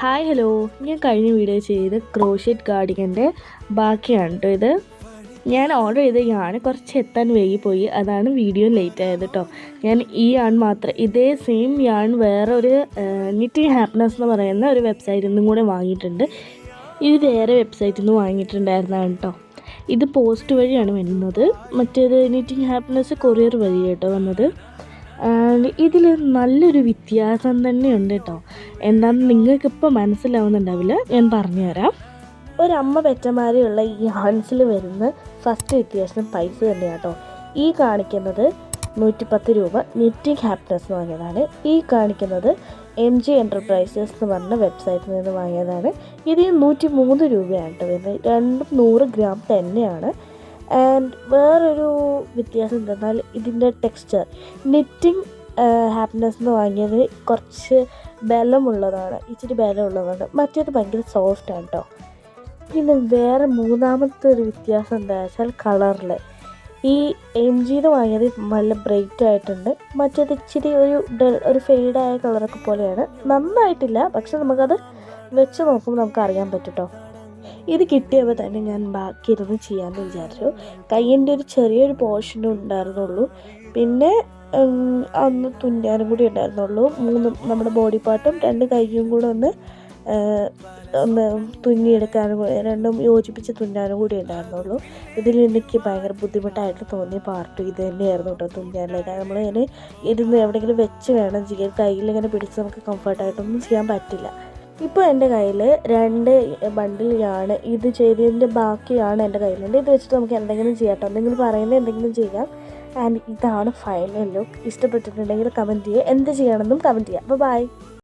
Hi hello, ഞാൻ കഴിഞ്ഞ video ചെയ്ത് ക്രോഷറ്റ് കാർഡിഗൻ്റെ ബാക്കിയാണ് കേട്ടോ ഇത്. ഞാൻ ഓർഡർ ചെയ്ത യാൺ കുറച്ച് എത്താൻ വൈകിപ്പോയി, അതാണ് വീഡിയോ ലേറ്റ് ആയത് കേട്ടോ. ഞാൻ ഈ യാൺ മാത്രം ഇതേ സെയിം യാൺ വേറെ ഒരു നിറ്റിംഗ് ഹാപ്പിനെസ് എന്ന് പറയുന്ന ഒരു വെബ്സൈറ്റിൽ നിന്നും കൂടെ വാങ്ങിയിട്ടുണ്ട്. ഇത് വേറെ വെബ്സൈറ്റിൽ നിന്ന് വാങ്ങിയിട്ടുണ്ടായിരുന്നതാണ് കേട്ടോ. ഇത് പോസ്റ്റ് വഴിയാണ് വരുന്നത്, മറ്റേത് നിറ്റിംഗ് ഹാപ്പിനെസ് കൊറിയർ വഴി കേട്ടോ വന്നത്. ഇതിൽ നല്ലൊരു വ്യത്യാസം തന്നെയുണ്ട് കേട്ടോ. എന്താണെന്ന് നിങ്ങൾക്കിപ്പോൾ മനസ്സിലാവുന്നുണ്ടാവില്ല, ഞാൻ പറഞ്ഞുതരാം. ഒരമ്മ പെറ്റമാരെയുള്ള ഈ ഹാൻസിൽ വരുന്ന ഫസ്റ്റ് വ്യത്യാസം പൈസ തന്നെയാണ് കേട്ടോ. ഈ കാണിക്കുന്നത് 110 രൂപ നിറ്റിംഗ് ഹാപ്പിനെസ് വാങ്ങിയതാണ്. ഈ കാണിക്കുന്നത് MG എൻ്റർപ്രൈസസ് എന്ന് പറഞ്ഞ വെബ്സൈറ്റിൽ നിന്ന് വാങ്ങിയതാണ്. ഇത് 103 രൂപയാണ് കേട്ടോ വരുന്നത്. രണ്ടും 100 ഗ്രാം തന്നെയാണ്. ആൻഡ് വേറൊരു വ്യത്യാസം എന്തെന്നാൽ ഇതിൻ്റെ ടെക്സ്ചർ. നിറ്റിംഗ് ഹാപ്പിനെസ് എന്ന് വാങ്ങിയത് കുറച്ച് ബലമുള്ളതാണ്, ഇച്ചിരി ബലമുള്ളതാണ്. മറ്റേത് ഭയങ്കര സോഫ്റ്റാണ് കേട്ടോ. പിന്നെ വേറെ മൂന്നാമത്തെ ഒരു വ്യത്യാസം എന്താ വെച്ചാൽ കളറിൽ. ഈ MG വാങ്ങിയത് നല്ല ബ്രൈറ്റ് ആയിട്ടുണ്ട്, മറ്റേത് ഇച്ചിരി ഒരു ഫെയ്ഡായ കളറൊക്കെ പോലെയാണ്. നന്നായിട്ടില്ല, പക്ഷെ നമുക്കത് വെച്ച് നോക്കുമ്പോൾ നമുക്ക് അറിയാൻ പറ്റും കേട്ടോ. ഇത് കിട്ടിയപ്പോൾ തന്നെ ഞാൻ ബാക്കി ഇരുന്ന് ചെയ്യാമെന്ന് വിചാരിച്ചു. കയ്യിൻ്റെ ഒരു ചെറിയൊരു പോർഷനും ഉണ്ടായിരുന്നുള്ളൂ, പിന്നെ അന്ന് തുന്നാനും കൂടി ഉണ്ടായിരുന്നുള്ളൂ. നമ്മുടെ ബോഡി പാർട്ടും 2 കൈയും കൂടെ ഒന്ന് തുന്നിയെടുക്കാനും രണ്ടും യോജിപ്പിച്ച് തുന്നാനും കൂടി ഉണ്ടായിരുന്നുള്ളൂ. ഇതിൽ എനിക്ക് ഭയങ്കര ബുദ്ധിമുട്ടായിട്ട് തോന്നിയ പാർട്ട് ഇത് തന്നെയായിരുന്നു കേട്ടോ, തുന്നാനായിട്ട്. നമ്മളിങ്ങനെ ഇരുന്ന് എവിടെയെങ്കിലും വെച്ച് വേണം ചെയ്യാൻ, കയ്യിലിങ്ങനെ പിടിച്ച് നമുക്ക് കംഫർട്ടായിട്ടൊന്നും ചെയ്യാൻ പറ്റില്ല. ഇപ്പോൾ എൻ്റെ കയ്യിൽ 2 ബണ്ടിലാണ് ഇത് ചെയ്തതിൻ്റെ ബാക്കിയാണ് എൻ്റെ കയ്യിലുണ്ട്. ഇത് വെച്ചിട്ട് നമുക്ക് എന്തെങ്കിലും ചെയ്യാം കേട്ടോ, എന്തെങ്കിലും പറയുന്നത് എന്തെങ്കിലും ചെയ്യാം. ആൻഡ് ഇതാണ് ഫൈനൽ ലുക്ക്. ഇഷ്ടപ്പെട്ടിട്ടുണ്ടെങ്കിൽ കമൻറ്റ് ചെയ്യുക, എന്ത് ചെയ്യണമെന്നും കമൻറ്റ് ചെയ്യുക. അപ്പോൾ ബൈ.